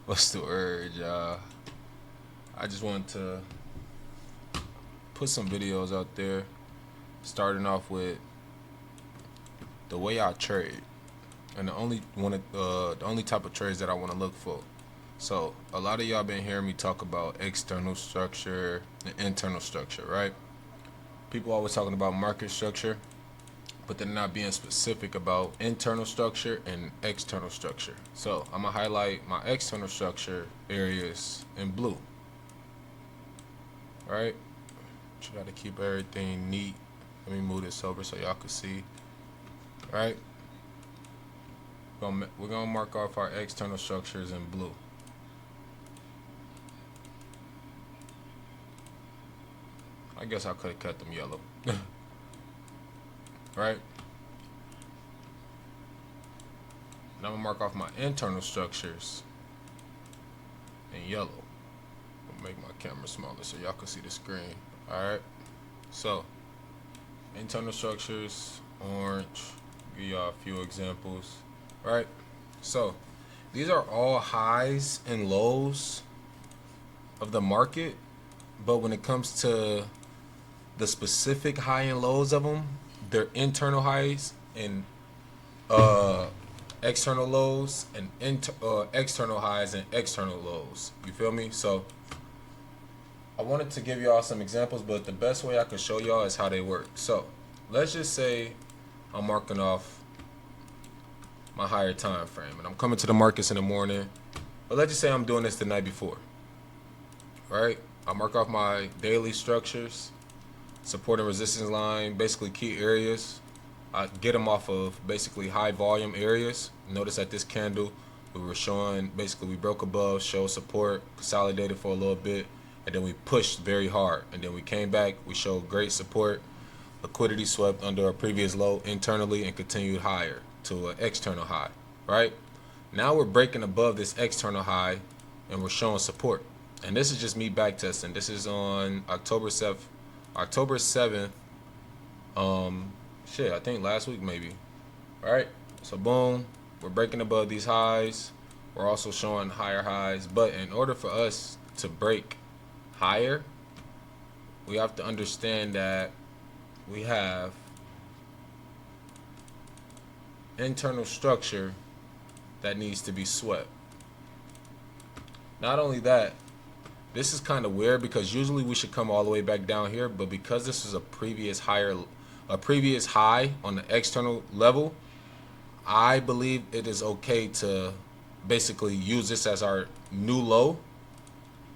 What's the word, y'all? I just wanted to put some videos out there, starting off with the way I trade, and the only type of trades that I want to look for. So a lot of y'all been hearing me talk about external structure and internal structure, right? People always talking about market structure, but they're not being specific about internal structure and external structure. So I'm gonna highlight my external structure areas in blue, right? Try to keep everything neat. Let me move this over so y'all can see, right? We're gonna mark off our external structures in blue. I guess I could have cut them yellow, right? Now I'm gonna mark off my internal structures in yellow. I'll make my camera smaller so y'all can see the screen. Alright, so internal structures, orange. Give y'all a few examples. Right? So these are all highs and lows of the market, but when it comes to the specific high and lows of them, they're internal highs and uh external lows and external highs and external lows. You feel me? So I wanted to give y'all some examples, but the best way I can show y'all is how they work. So let's just say I'm marking off my higher time frame and I'm coming to the markets in the morning. But let's just say I'm doing this the night before. Right? I mark off my daily structures, support and resistance line, basically key areas. I get them off of basically high volume areas. Notice that this candle, we were showing, basically we broke above, showed support, consolidated for a little bit, and then we pushed very hard. And then we came back, we showed great support. Liquidity swept under a previous low internally and continued higher to an external high, right? Now we're breaking above this external high and we're showing support. And this is just me back testing. This is on October 7th. October 7th, I think last week maybe. All right, so boom, we're breaking above these highs. We're also showing higher highs, but in order for us to break higher, we have to understand that we have internal structure that needs to be swept. Not only that, this is kind of weird because usually we should come all the way back down here, but because this is a previous high on the external level, I believe it is okay to basically use this as our new low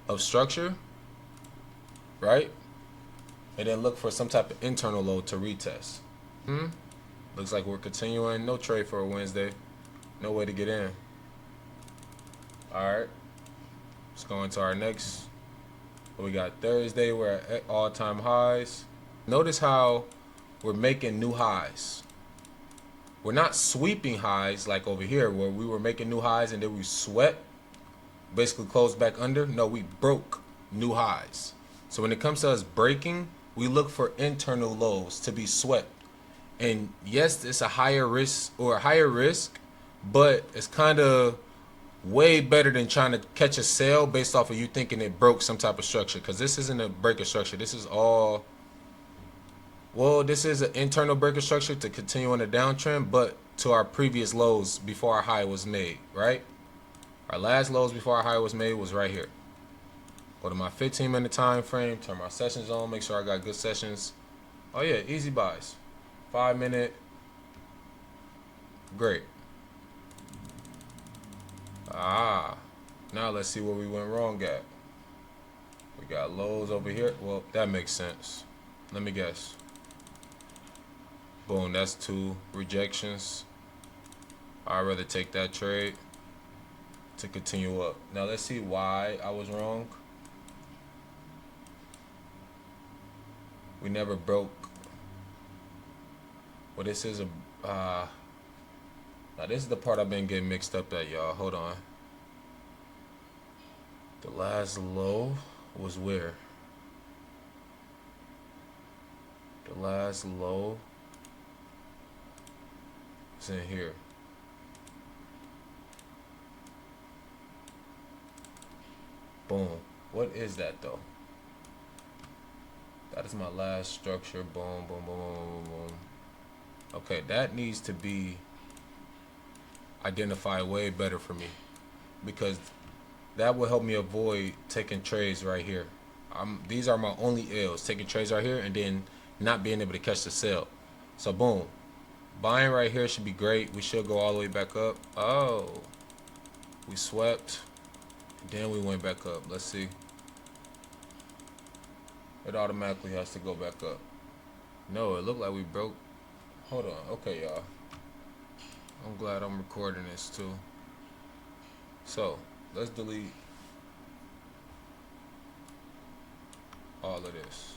of structure, right? And then look for some type of internal low to retest. Looks like we're continuing. No trade for a Wednesday. No way to get in. All right. Let's go into our next. We got Thursday. We're at all-time highs. Notice how we're making new highs. We're not sweeping highs like over here where we were making new highs and then we swept, basically closed back under. No, we broke new highs. So when it comes to us breaking, we look for internal lows to be swept. And yes, it's a higher risk, but it's kind of way better than trying to catch a sale based off of you thinking it broke some type of structure, because this isn't a break of structure. This is all, well, this is an internal break of structure to continue on a downtrend, but to our previous lows before our high was made, right? Our last lows before our high was made was right here. Go to my 15-minute time frame, turn my sessions on, make sure I got good sessions. Oh yeah, easy buys. 5-minute, great. Now let's see where we went wrong at. We got lows over here. Well, that makes sense. Let me guess. Boom, that's 2 rejections. I'd rather take that trade to continue up. Now let's see why I was wrong. We never broke. Well, this is now this is the part I've been getting mixed up at, y'all. Hold on. The last low was where? The last low is in here. Boom. What is that though? That is my last structure. Boom, boom, boom, boom, boom, boom. Okay, that needs to be identified way better for me, because that will help me avoid taking trades right here. These are my only L's, taking trades right here and then not being able to catch the sell. So boom, buying right here should be great. We should go all the way back up. Oh, we swept, then we went back up. Let's see. It automatically has to go back up. No, it looked like we broke. Hold on. Okay, y'all. I'm glad I'm recording this too. So let's delete all of this.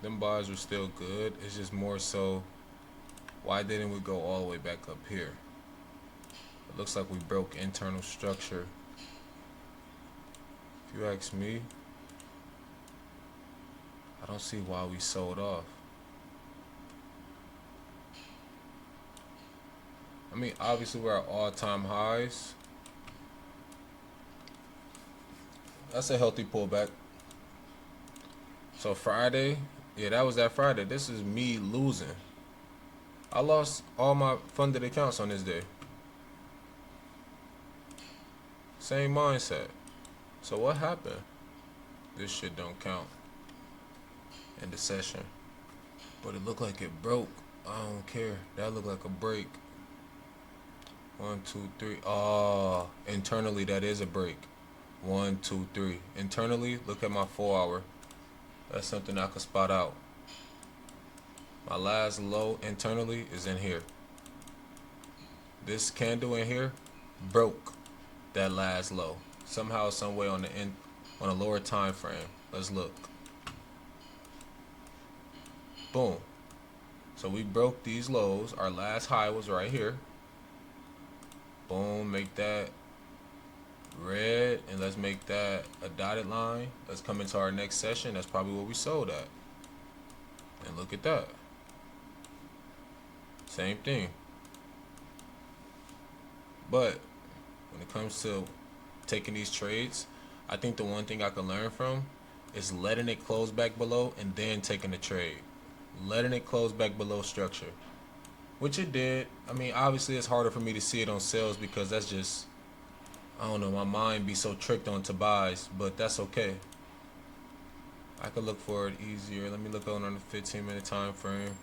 Them buys were still good. It's just more so, why didn't we go all the way back up here? It looks like we broke internal structure. If you ask me, I don't see why we sold off. I mean, obviously we're at all-time highs. That's a healthy pullback. So Friday, yeah, that was that Friday. This is me losing. I lost all my funded accounts on this day. Same mindset. So what happened? This shit don't count in the session. But it looked like it broke. I don't care. That looked like a break. 1, 2, 3. Oh, internally that is a break. 1, 2, 3. Internally, look at my 4-hour. That's something I could spot out. My last low internally is in here. This candle in here broke that last low. Somehow, some way on a lower time frame. Let's look. Boom. So we broke these lows. Our last high was right here. Boom, make that red, and let's make that a dotted line. Let's come into our next session. That's probably what we sold at. And look at that. Same thing. But when it comes to taking these trades, I think the one thing I can learn from is letting it close back below and then taking the trade. Letting it close back below structure, which it did. I mean, obviously it's harder for me to see it on sales because that's just, I don't know, my mind be so tricked onto buys, but that's okay. I could look for it easier. Let me look on the 15-minute time frame.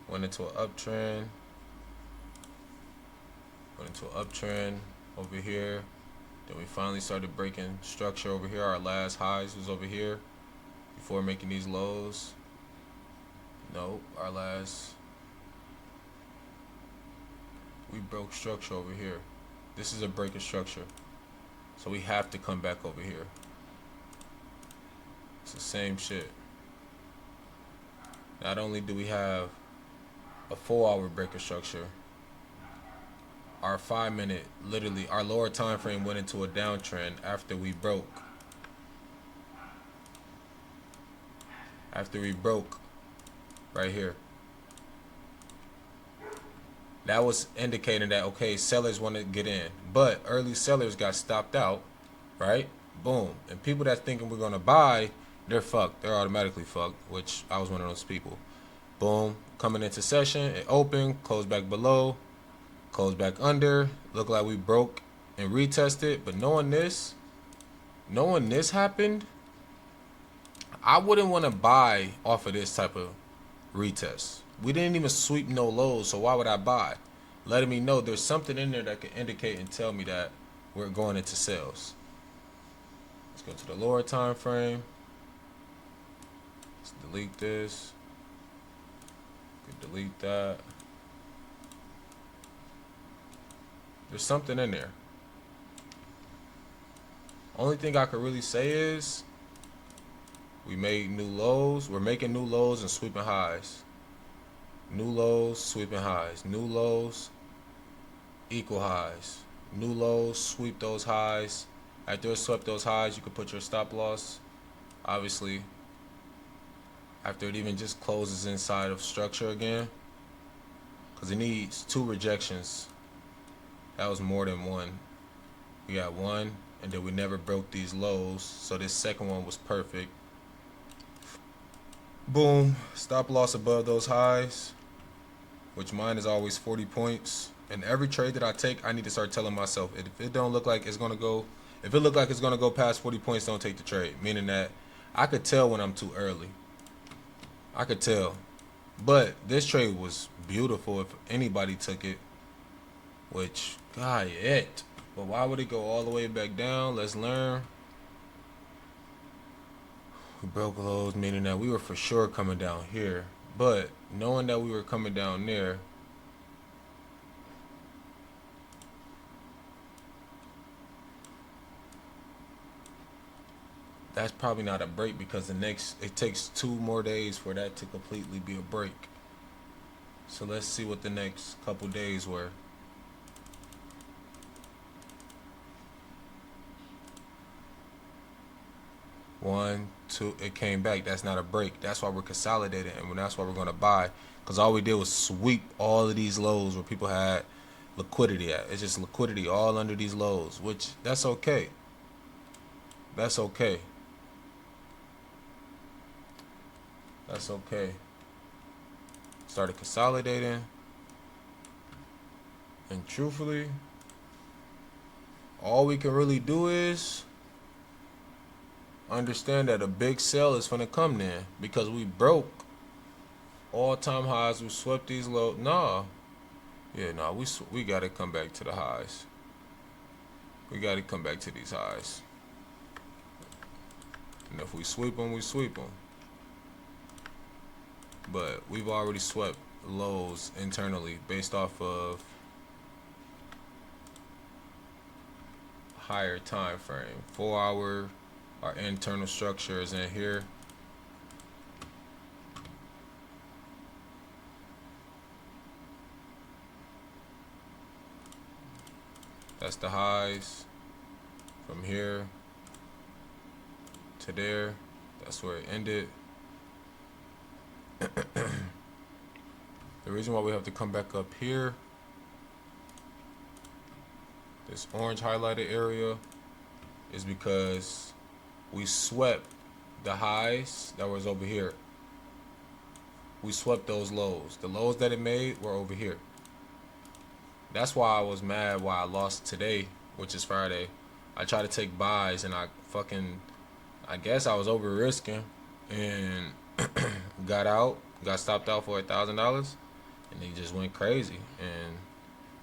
Went into an uptrend. Went into an uptrend over here. Then we finally started breaking structure over here. Our last highs was over here before making these lows. Nope, our last, we broke structure over here. This is a break of structure. So we have to come back over here. It's the same shit. Not only do we have a 4-hour break of structure, our 5-minute, literally, our lower time frame went into a downtrend after we broke. After we broke right here. That was indicating that, okay, sellers want to get in. But early sellers got stopped out, right? Boom. And people that thinking we're going to buy, they're fucked. They're automatically fucked, which I was one of those people. Boom. Coming into session, it opened, closed back below, closed back under. Looked like we broke and retested. But knowing this happened, I wouldn't want to buy off of this type of retest. We didn't even sweep no lows, so why would I buy? Letting me know there's something in there that could indicate and tell me that we're going into sales. Let's go to the lower time frame. Let's delete this. Delete that. There's something in there. Only thing I could really say is we made new lows. We're making new lows and sweeping highs. New lows, sweeping highs. New lows, equal highs. New lows, sweep those highs. After it swept those highs, you could put your stop loss. Obviously, after it even just closes inside of structure again, because it needs 2 rejections. That was more than one. We got one, and then we never broke these lows, so this second one was perfect. Boom, stop loss above those highs, which mine is always 40 points. And every trade that I take, I need to start telling myself, if it don't look like it's gonna go, if it look like it's gonna go past 40 points, don't take the trade. Meaning that I could tell when I'm too early. I could tell. But this trade was beautiful if anybody took it, which, God, it. But why would it go all the way back down? Let's learn. We broke lows, meaning that we were for sure coming down here. But knowing that we were coming down there, that's probably not a break, because it takes 2 more days for that to completely be a break. So let's see what the next couple days were. One, two, it came back. That's not a break. That's why we're consolidating, and that's why we're going to buy. Because all we did was sweep all of these lows where people had liquidity at. It's just liquidity all under these lows, which that's okay. That's okay. That's okay. Started consolidating. And truthfully, all we can really do is understand that a big sell is gonna come then, because we broke all-time highs. We swept these low. Nah, yeah, nah. We gotta come back to the highs. We gotta come back to these highs. And if we sweep them, we sweep them. But we've already swept lows internally based off of higher time frame. 4 hour. Our internal structure is in here. That's the highs from here to there. That's where it ended. The reason why we have to come back up here, this orange highlighted area, is because we swept the highs that was over here. We swept those lows. The lows that it made were over here. That's why I was mad why I lost today, which is Friday. I tried to take buys and I guess I was over risking and got stopped out for $1,000, and they just went crazy and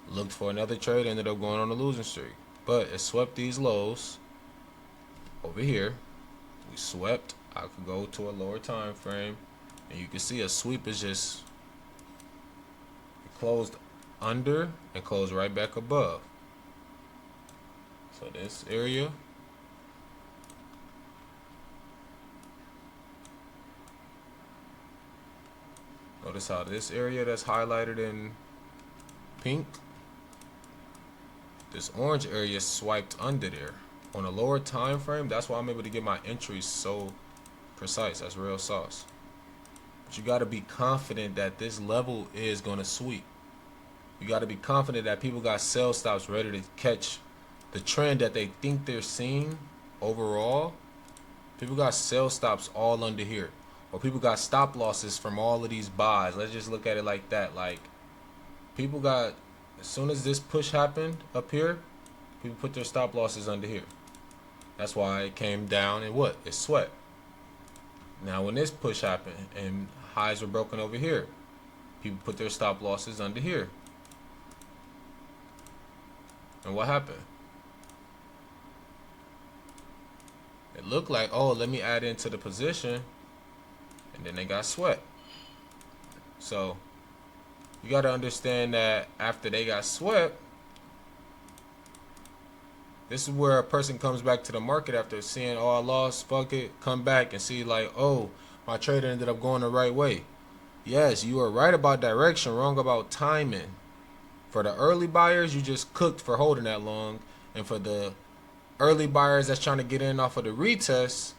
looked for another trade, ended up going on a losing streak. But it swept these lows over here. We swept. I could go to a lower time frame, and you can see a sweep is just closed under and closed right back above. So this area, notice how this area that's highlighted in pink, this orange area swiped under there on a lower time frame. That's why I'm able to get my entries so precise. That's real sauce. But you got to be confident that this level is going to sweep. You got to be confident that people got sell stops ready to catch the trend that they think they're seeing overall. People got sell stops all under here, or people got stop losses from all of these buys. Let's just look at it like that. Like, people got, as soon as this push happened up here, people put their stop losses under here. That's why it came down and what? It swept. Now when this push happened and highs were broken over here, people put their stop losses under here. And what happened? It looked like, oh, let me add into the position, and then they got swept. So you got to understand that after they got swept, this is where a person comes back to the market after seeing, oh, I lost, fuck it, come back and see like, oh, my trader ended up going the right way. Yes, you are right about direction, wrong about timing. For the early buyers, you just cooked for holding that long. And for the early buyers that's trying to get in off of the retest,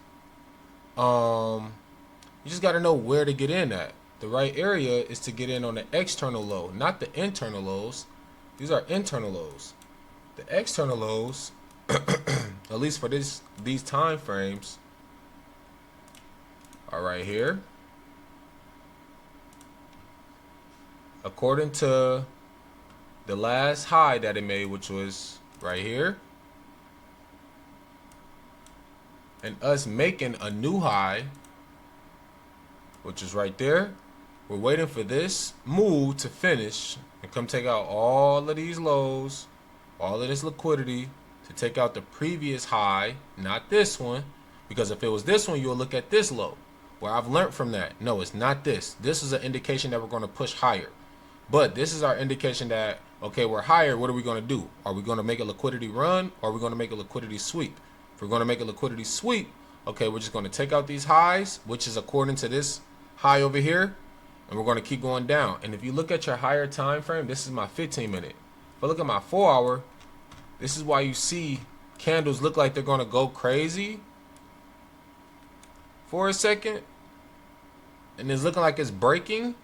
you just got to know where to get in at. The right area is to get in on the external low, not the internal lows. These are internal lows. The external lows at least for these time frames, are right here. According to the last high that it made, which was right here, and us making a new high, which is right there, we're waiting for this move to finish and come take out all of these lows, all of this liquidity, to take out the previous high, not this one, because if it was this one, you'll look at this low. Where I've learned from that, no, it's not this. This is an indication that we're going to push higher. But this is our indication that, okay, we're higher. What are we going to do? Are we going to make a liquidity run, or are we going to make a liquidity sweep? If we're going to make a liquidity sweep, okay, we're just going to take out these highs, which is according to this high over here, and we're going to keep going down. And if you look at your higher time frame, this is my 15-minute. If I look at my 4-hour, this is why you see candles look like they're going to go crazy for a second, and it's looking like it's breaking,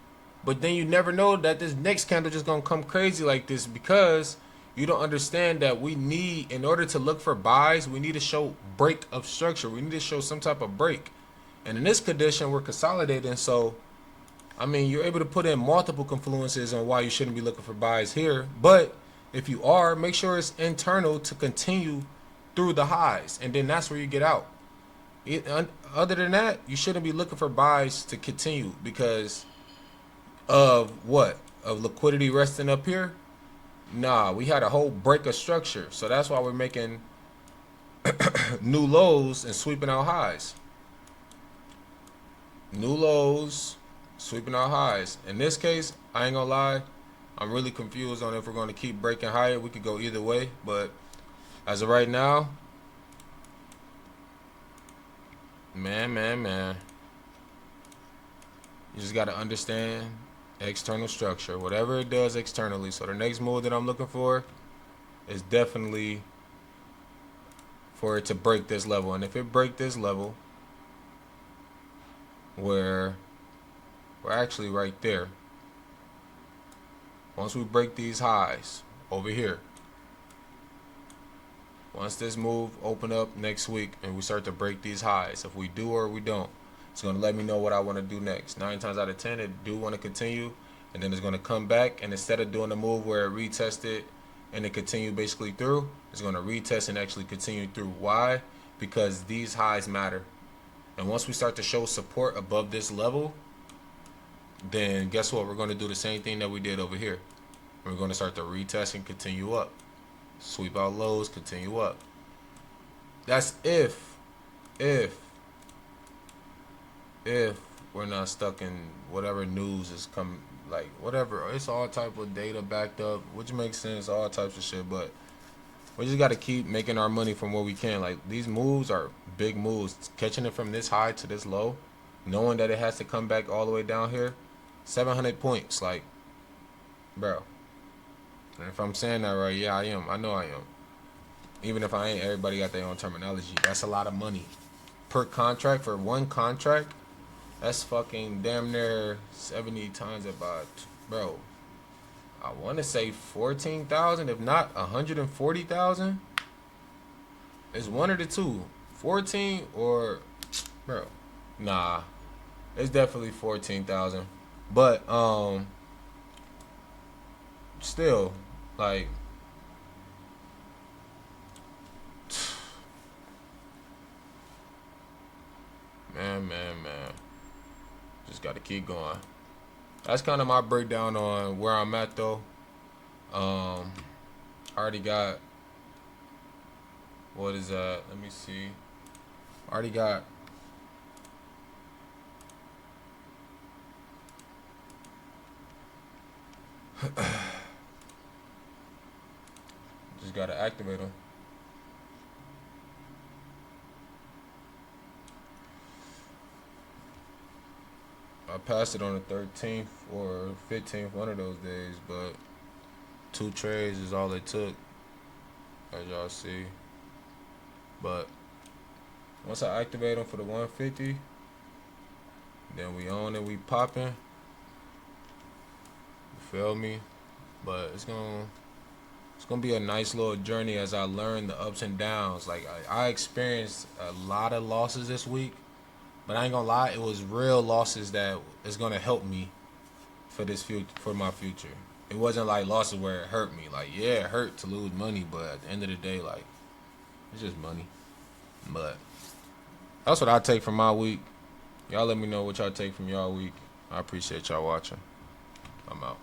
but then you never know that this next candle just gonna come crazy like this, because you don't understand that we need, in order to look for buys, we need to show break of structure. We need to show some type of break. And in this condition, we're consolidating. So, I mean, you're able to put in multiple confluences on why you shouldn't be looking for buys here. But if you are, make sure it's internal to continue through the highs, and then that's where you get out. Other than that, you shouldn't be looking for buys to continue because of what? Of liquidity resting up here? Nah, we had a whole break of structure. So that's why we're making new lows and sweeping out highs. New lows, sweeping out highs. In this case, I ain't gonna lie, I'm really confused on if we're going to keep breaking higher. We could go either way, but as of right now, man, you just got to understand external structure, whatever it does externally. So the next move that I'm looking for is definitely for it to break this level. And if it break this level, where we're actually right there, once we break these highs over here, once this move open up next week and we start to break these highs, if we do or we don't, it's going to let me know what I want to do next. 9 times out of 10, it do want to continue, and then it's going to come back, and instead of doing the move where it retested and it continued basically through, it's going to retest and actually continue through. Why? Because these highs matter. And once we start to show support above this level, then guess what? We're going to do the same thing that we did over here. We're going to start to retest and continue up. Sweep out lows, continue up. That's if we're not stuck in whatever news is coming, like whatever. It's all type of data backed up, which makes sense, all types of shit. But we just got to keep making our money from where we can. Like, these moves are big moves. Catching it from this high to this low, knowing that it has to come back all the way down here, 700 points. Like, bro. And if I'm saying that right, yeah, I am. I know I am. Even if I ain't, everybody got their own terminology. That's a lot of money per contract. For one contract, that's fucking damn near 70 times about, bro. I want to say 14,000, if not 140,000. It's one of the two, 14 or, bro. Nah, it's definitely 14,000. But still, like, man, just got to keep going. That's kind of my breakdown on where I'm at, though. I already got, what is that? Let me see. Already got, just got to activate them. I passed it on the 13th or 15th, one of those days, but 2 trades is all it took, as y'all see. But once I activate them for the 150, then we own it, we popping. You feel me? But it's gonna It's gonna be a nice little journey as I learn the ups and downs. Like I experienced a lot of losses this week, but I ain't gonna lie, it was real losses that is gonna help me for this future, for my future. It wasn't like losses where it hurt me. Like yeah, it hurt to lose money, but at the end of the day, like it's just money. But that's what I take from my week. Y'all let me know what y'all take from y'all week. I appreciate y'all watching. I'm out.